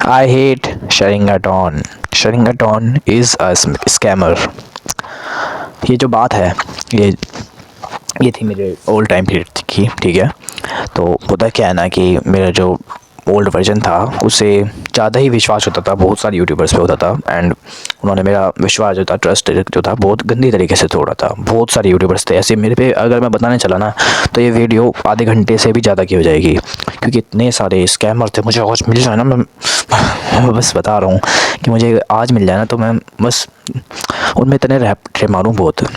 I hate Sharingaton. Sharingaton is a scammer. ये जो बात है ये ये थी मेरे ओल्ड टाइम पीरियड की, ठीक है। तो होता क्या है ना कि मेरा जो ओल्ड वर्जन था उससे ज़्यादा ही विश्वास होता था बहुत सारे यूट्यूबर्स पे होता था। एंड उन्होंने मेरा विश्वास जो था, ट्रस्ट जो था, बहुत गंदी तरीके से तोड़ा था। बहुत सारे यूट्यूबर्स थे ऐसे मेरे पे, अगर मैं बताने चला ना तो ये वीडियो आधे घंटे से भी ज़्यादा की हो जाएगी, क्योंकि इतने सारे स्कैमर थे। मुझे आज मिल जाए ना, मैं बस बता रहा हूँ कि मुझे आज मिल जाए ना तो मैं बस उनमें इतने रैप मारूँ बहुत।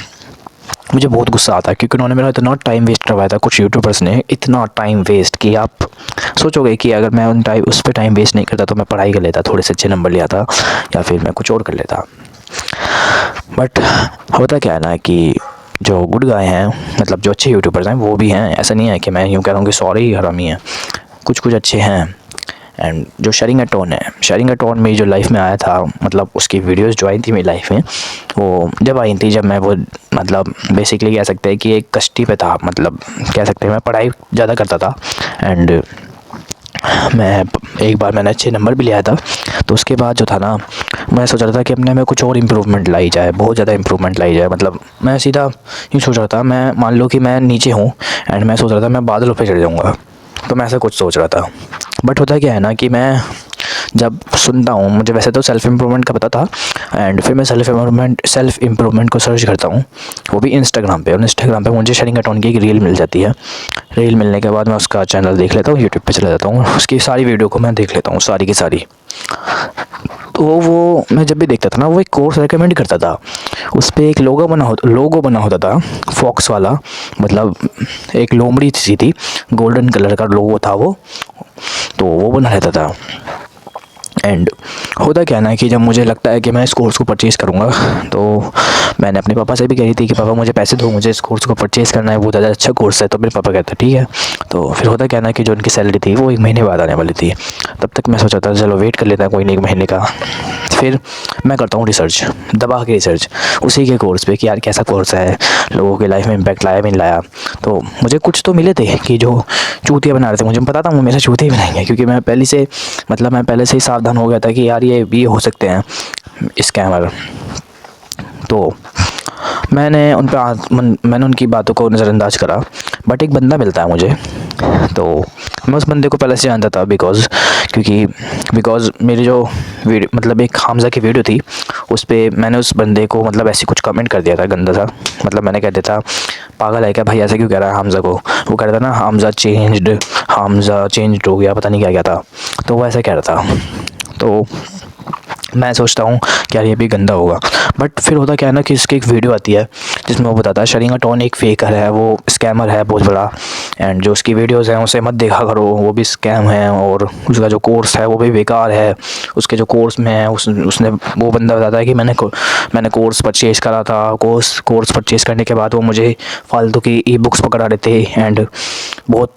मुझे बहुत गुस्सा आता है क्योंकि उन्होंने मेरा इतना टाइम वेस्ट करवाया था। कुछ यूट्यूबर्स ने इतना टाइम वेस्ट कि आप सोचोगे कि अगर मैं उस पर टाइम वेस्ट नहीं करता तो मैं पढ़ाई कर लेता, थोड़े से अच्छे नंबर ले आता, या फिर मैं कुछ और कर लेता। बट होता क्या है ना कि जो गुड गाय हैं, मतलब जो अच्छे यूट्यूबर्स हैं वो भी हैं। ऐसा नहीं है कि मैं यूँ कह रहा हूँ कि सॉरी हरामी हैं, कुछ कुछ अच्छे हैं। एंड जो शरिंगाटोन है, शरिंगाटोन मेरी जो लाइफ में आया था, मतलब उसकी वीडियोस जो आई थी मेरी लाइफ में, वो जब आई थी, जब मैं वो मतलब बेसिकली कह सकते हैं कि एक कश्ती पे था, मतलब कह सकते हैं मैं पढ़ाई ज़्यादा करता था। एंड मैं एक बार मैंने अच्छे नंबर भी लिया था। तो उसके बाद जो था ना, मैं सोच रहा था कि अपने में कुछ और इम्प्रूवमेंट लाई जाए, बहुत ज़्यादा इम्प्रूवमेंट लाई जाए। मतलब मैं सीधा यूँ सोच रहा था, मैं मान लो कि मैं नीचे हूँ एंड मैं सोच रहा था मैं बादलों पे चढ़ जाऊँगा, तो मैं ऐसा कुछ सोच रहा था। बट होता क्या है ना कि मैं जब सुनता हूँ, मुझे वैसे तो सेल्फ़ इम्प्रूवमेंट का पता था, एंड फिर मैं सेल्फ़ इम्प्रूवमेंट को सर्च करता हूँ, वो भी इंस्टाग्राम पे। और इंस्टाग्राम पे मुझे शरिंगाटोन की एक रील मिल जाती है। रील मिलने के बाद मैं उसका चैनल देख लेता हूँ, यूट्यूब पे चला जाता हूँ, उसकी सारी वीडियो को मैं देख लेता हूँ, सारी की सारी। तो वो मैं जब भी देखता था ना, वो एक कोर्स रेकमेंड करता था। उस पे एक लोगो बना होता था, फॉक्स वाला, मतलब एक लोमड़ी सी थी, गोल्डन कलर का लोगो था वो, तो वो बना रहता था। एंड होता क्या है ना कि जब मुझे लगता है कि मैं इस कोर्स को परचेज़ करूँगा, तो मैंने अपने पापा से भी कही थी कि पापा मुझे पैसे दो, मुझे इस कोर्स को परचेज़ करना है, बहुत ज़्यादा अच्छा कोर्स है। तो मेरे पापा कहते ठीक है। तो फिर होता क्या है ना कि जो उनकी सैलरी थी वो 1 महीने बाद आने वाली थी। तब तक मैं सोचा था चलो वेट कर लेता है कोई नहीं 1 महीने का। फिर मैं करता हूँ रिसर्च, दबा के रिसर्च उसी के कोर्स पे कि यार कैसा कोर्स है, लोगों की लाइफ में इम्पैक्ट लाया भी नहीं लाया। तो मुझे कुछ तो मिले थे कि जो चूतिया बना रहे थे, मुझे पता था वो मेरा चूतिया बनाएंगे, क्योंकि मैं पहले से ही सावधान हो गया था कि यार ये भी हो सकते हैं स्कैमर। तो मैंने उनकी बातों को नज़रअंदाज करा। बट एक बंदा मिलता है मुझे, तो मैं उस बंदे को पहले से जानता था, बिकॉज़ मेरी जो वीडियो, मतलब एक हमज़ा की वीडियो थी, उस पे मैंने उस बंदे को मतलब ऐसे कुछ कमेंट कर दिया था गंदा सा। मतलब मैंने कह दिया था पागल है क्या भाई, ऐसे क्यों कह रहा है हमज़ा को। वो कह रहा था ना हमज़ा चेंज्ड हो गया, पता नहीं क्या क्या था, तो वो ऐसे कह रहा था। तो मैं सोचता हूँ कि यार ये भी गंदा होगा। बट फिर होता क्या है ना कि इसकी एक वीडियो आती है जिसमें वो बताता है शरिंगाटोन एक फेकर है, वो स्कैमर है बहुत बड़ा। एंड जो उसकी वीडियोज़ हैं उसे मत देखा करो, वो भी स्कैम है, और उसका जो कोर्स है वो भी बेकार है। उसके जो कोर्स में है उसने वो बंदा बताता है कि मैंने कोर्स परचेज़ करा था, कोर्स परचेज़ करने के बाद वो मुझे फालतू की ई बुक्स पकड़ा रहे थे। एंड बहुत,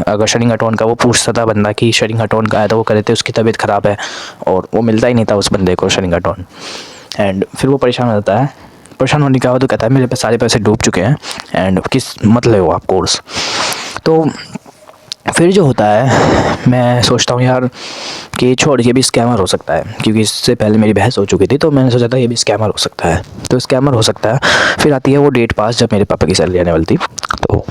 अगर शरिंगाटोन का वो पूछता था बंदा कि शरिंगाटोन का है, तो वो कह रहे थे उसकी तबीयत ख़राब है, और वो मिलता ही नहीं था उस बंदे को शरिंगाटोन। एंड फिर वो परेशान हो जाता है। परेशान होने के बाद तो कहता है मेरे पे सारे पैसे डूब चुके हैं, एंड किस मत ले हो आप कोर्स। तो फिर जो होता है, मैं सोचता हूँ यार कि छोड़, ये भी स्कैमर हो सकता है, क्योंकि इससे पहले मेरी बहस हो चुकी थी, तो मैंने सोचा था ये भी स्कैमर हो सकता है, तो स्कैमर हो सकता है। फिर आती है वो डेट पास जब मेरे पापा की सैलरी आने वाली थी। तो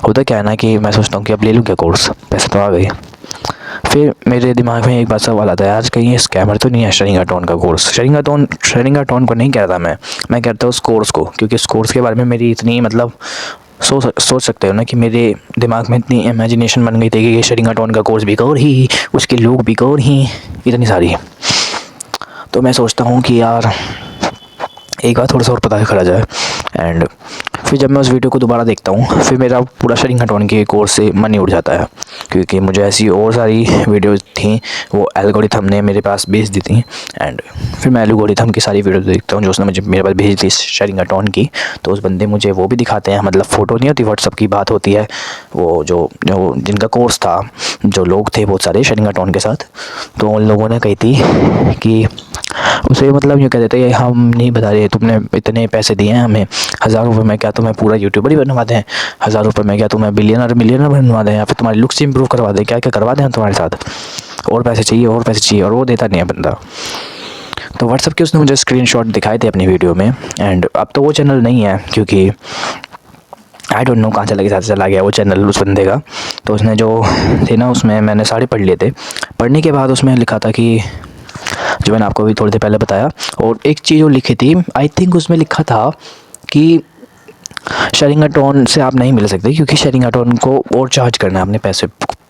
होता क्या है ना कि मैं सोचता हूँ कि अब ले लूँ क्या कोर्स, पैसे तो आ गए। फिर मेरे दिमाग में एक बार सवाल आता है, आज कहीं ये स्कैमर तो नहीं है शरिंगाटोन का कोर्स। शरिंगाटोन को नहीं कहता मैं कहता हूँ उस कोर्स को, क्योंकि उस कोर्स के बारे में मेरी इतनी, मतलब सोच सकते हो ना कि मेरे दिमाग में इतनी इमेजिनेशन बन गई थी कि ये शरिंगाटोन का कोर्स भी और ही, उसके लोग भी और ही, इतनी सारी। तो मैं सोचता हूँ कि यार एक बार थोड़ा सा और पता करा जाए। एंड फिर जब मैं उस वीडियो को दोबारा देखता हूँ, फिर मेरा पूरा शरिंगाटोन के कोर्स से मन ही उड़ जाता है, क्योंकि मुझे ऐसी और सारी वीडियोस थी, वो एल्गोरिथम ने मेरे पास भेज दी थी। एंड फिर मैं एल्गोरिथम की सारी वीडियो देखता हूँ जो उसने मुझे मेरे पास भेजी थी शरिंगाटोन की। तो उस बंदे मुझे वो भी दिखाते हैं, मतलब फ़ोटो नहीं होती, व्हाट्सअप की बात होती है, वो जो जिनका कोर्स था, जो लोग थे बहुत सारे शरिंगाटोन के साथ। तो उन लोगों ने कही थी कि उसे, मतलब यूँ कहते थे हम नहीं बता रहे, तुमने इतने पैसे दिए हैं हमें, 1000 रुपये में क्या तुम्हें पूरा यूट्यूबर ही बनवा दें, 1000 रुपये में क्या तुम्हें बिलियनर बनवा दें, या फिर तुम्हारी लुक्स इंप्रूव करवा दें, क्या क्या करवा दें हम तुम्हारे साथ। और पैसे चाहिए और पैसे चाहिए, और वो देता नहीं है बंदा। तो व्हाट्सएप के उसने मुझे स्क्रीनशॉट दिखाए थे अपनी वीडियो में। एंड अब तो वो चैनल नहीं है, क्योंकि आई डोंट नो कहाँ चला गया वो चैनल उस बंदे का। तो उसने जो थे ना, उसमें मैंने सारे पढ़ लिए थे। पढ़ने के बाद उसमें लिखा था कि, जो मैंने आपको भी थोड़ी देर पहले बताया, और एक चीज़ वो लिखी थी, आई थिंक उसमें लिखा था कि शेरिंगाटोन से आप नहीं मिल सकते, क्योंकि शेरिंगाटोन को और चार्ज करना है, अपने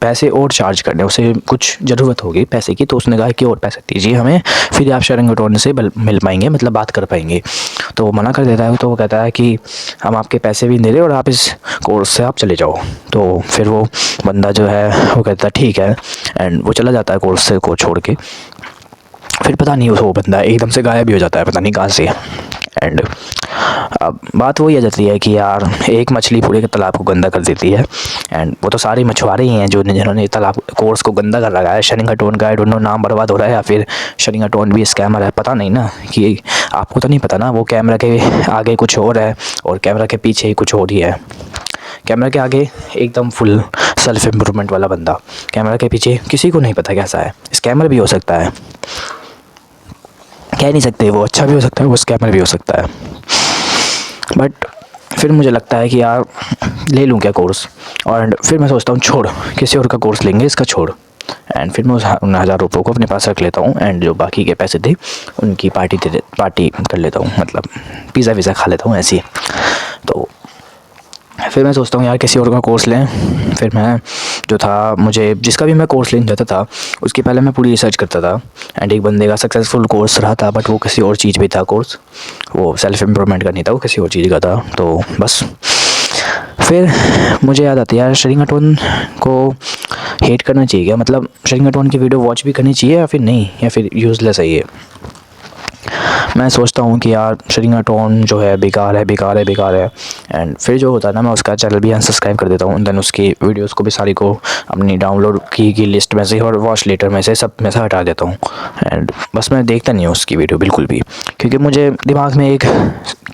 पैसे और चार्ज करने, उसे कुछ ज़रूरत होगी पैसे की। तो उसने कहा कि और पैसे दीजिए हमें, फिर आप शेरिंगाटोन से मिल पाएंगे, मतलब बात कर पाएंगे। तो वो मना कर देता है। तो वो कहता है कि हम आपके पैसे भी नहीं दे रहे और आप इस कोर्स से आप चले जाओ। तो फिर वो बंदा जो है वो कहता है ठीक है, एंड वो चला जाता है कोर्स को छोड़ के। फिर पता नहीं वो बंदा एकदम से गायब भी हो जाता है, पता नहीं कहाँ से। एंड अब बात वही आ जाती है कि यार एक मछली पूरे के तालाब को गंदा कर देती है। एंड वो तो सारे मछुआरे ही हैं जिन्होंने तालाब कोर्स को गंदा कर रखा है। शेरिंगाटोन का आई डोंट नो नाम बर्बाद हो रहा है, या फिर शेरिंगाटोन भी स्कैमर है, पता नहीं ना। कि आपको तो नहीं पता ना, वो कैमरा के आगे कुछ और है और कैमरा के पीछे ही कुछ और ही है। कैमरा के आगे एकदम फुल सेल्फ इम्प्रूवमेंट वाला बंदा, कैमरा के पीछे किसी को नहीं पता कैसा है। स्कैमर भी हो सकता है, कह नहीं सकते, वो अच्छा भी हो सकता है, वो स्कैमर भी हो सकता है। बट फिर मुझे लगता है कि यार ले लूँ क्या कोर्स, और फिर मैं सोचता हूँ छोड़, किसी और का कोर्स लेंगे, इसका छोड़। एंड फिर मैं उस 1000 रुपये को अपने पास रख लेता हूँ, एंड जो बाकी के पैसे थे उनकी पार्टी कर लेता हूँ, मतलब पिज़्ज़ा वीज़ा खा लेता हूँ ऐसे ही। तो फिर मैं सोचता हूँ यार किसी और का कोर्स लें। फिर मैं जो था, मुझे जिसका भी मैं कोर्स लेने जाता था उसके पहले मैं पूरी रिसर्च करता था। एंड एक बंदे का सक्सेसफुल कोर्स रहा था, बट वो किसी और चीज़ पे था कोर्स, वो सेल्फ इम्प्रूवमेंट का नहीं था, वो किसी और चीज़ का था। तो बस फिर मुझे याद आती है यार, शेरिंगाटोन को हेट करना चाहिए क्या, मतलब शेरिंगाटोन की वीडियो वॉच भी करनी चाहिए या फिर नहीं, या फिर यूज़लेस है ये। मैं सोचता हूँ कि यार शेरिंगाटोन जो है बेकार है, बेकार है, बेकार है। एंड फिर जो होता है ना, मैं उसका चैनल भी अनसब्सक्राइब कर देता हूँ। देन उसकी वीडियोस को भी सारी को अपनी डाउनलोड की लिस्ट में से और वॉच लेटर में से सब में से हटा देता हूँ। एंड बस मैं देखता नहीं हूँ उसकी वीडियो बिल्कुल भी, क्योंकि मुझे दिमाग में एक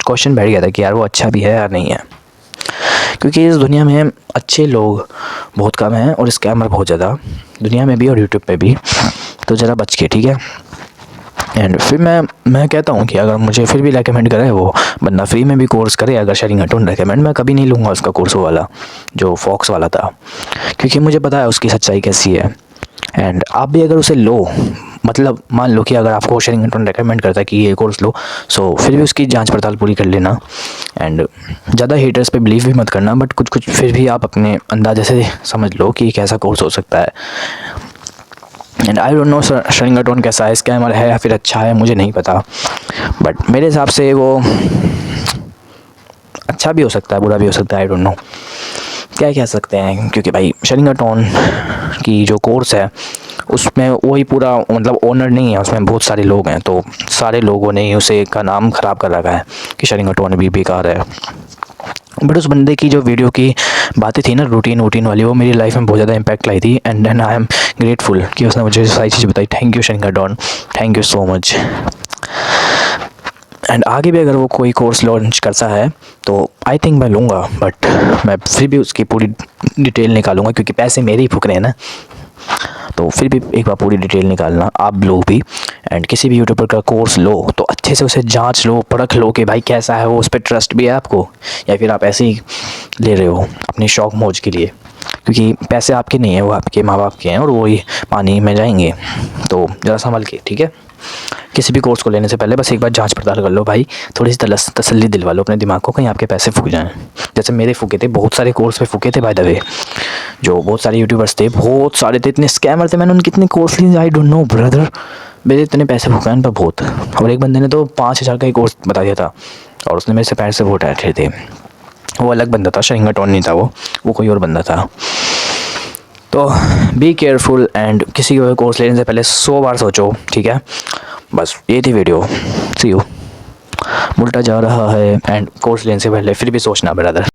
क्वेश्चन बैठ गया था कि यार वो अच्छा भी है या नहीं है। क्योंकि इस दुनिया में अच्छे लोग बहुत कम हैं और स्कैमर बहुत ज़्यादा, दुनिया में भी और यूट्यूब पे भी। तो ज़रा बच के, ठीक है। एंड फिर मैं कहता हूँ कि अगर मुझे फिर भी रेकमेंड करे वो बंदा, फ्री में भी कोर्स करे, अगर शेरिंगाटोन रेकमेंड, मैं कभी नहीं लूँगा उसका कोर्स वाला जो फॉक्स वाला था, क्योंकि मुझे पता है उसकी सच्चाई कैसी है। एंड आप भी अगर उसे लो, मतलब मान लो कि अगर आपको शेरिंगाटोन रेकमेंड करता है कि ये कोर्स लो, सो फिर भी उसकी जांच पड़ताल पूरी कर लेना। एंड ज़्यादा हेटर्स पे बिलीव भी मत करना, बट कुछ फिर भी आप अपने अंदाजे से समझ लो कि कैसा कोर्स हो सकता है। एंड आई डोंट नो शेरिंगाटोन कैसा है, स्कैमर है या फिर अच्छा है, मुझे नहीं पता। बट मेरे हिसाब से वो अच्छा भी हो सकता है, बुरा भी हो सकता है, आई डोंट नो क्या कह सकते हैं। क्योंकि भाई शेरिंगाटोन की जो कोर्स है उसमें वही पूरा, मतलब ओनर नहीं है, उसमें बहुत सारे लोग हैं। तो सारे लोगों ने उसे का नाम ख़राब कर रखा है कि शेरिंगाटोन भी बेकार है। बट उस बंदे की जो वीडियो की बातें थी ना, रूटीन वाली, वो मेरी लाइफ में बहुत ज़्यादा इम्पैक्ट लाई थी। And then I am grateful कि उसने मुझे सारी चीज़ें बताई। थैंक यू शेरिंगाटोन, thank you so much. And आगे भी अगर वो कोई कोर्स लॉन्च करता है तो आई थिंक मैं लूँगा, बट मैं फिर भी उसकी पूरी डिटेल निकालूंगा, क्योंकि पैसे मेरे ही फूक रहे हैं ना। तो फिर भी एक बार पूरी डिटेल निकालना आप लोग भी। एंड किसी भी यूट्यूबर का कोर्स लो तो अच्छे से उसे जांच लो, परख लो कि भाई कैसा है वो, उस पर ट्रस्ट भी है आपको, या फिर आप ऐसे ही ले रहे हो अपनी शौक मौज के लिए। क्योंकि पैसे आपके नहीं है, वो आपके माँ बाप के हैं और वो ही पानी में जाएंगे। तो ज़रा संभल के, ठीक है। किसी भी कोर्स को लेने से पहले बस एक बार जांच पड़ताल कर लो भाई, थोड़ी सी तसल्ली दिलवा लो अपने दिमाग को, कहीं आपके पैसे फूक जाएं। जैसे मेरे फूके थे, बहुत सारे कोर्स पे फूके थे बाय द वे। जो बहुत सारे यूट्यूबर्स थे, बहुत सारे थे, इतने स्कैमर थे, मैंने उनके कितने कोर्स लिए आई डोंट नो ब्रदर, मेरे इतने पैसे फूके उन पर बहुत। और एक बंदे ने तो 5000 का ही कोर्स बता दिया था और उसने मेरे से पैसे बहुत उठाए थे। वो अलग बंदा था, शेरिंगाटोन नहीं था वो कोई और बंदा था। तो बी केयरफुल एंड किसी को कोर्स लेने से पहले 100 बार सोचो, ठीक है। बस ये थी वीडियो, सी यू। उल्टा जा रहा है एंड कोर्स लेने से पहले फिर भी सोचना ब्रदर।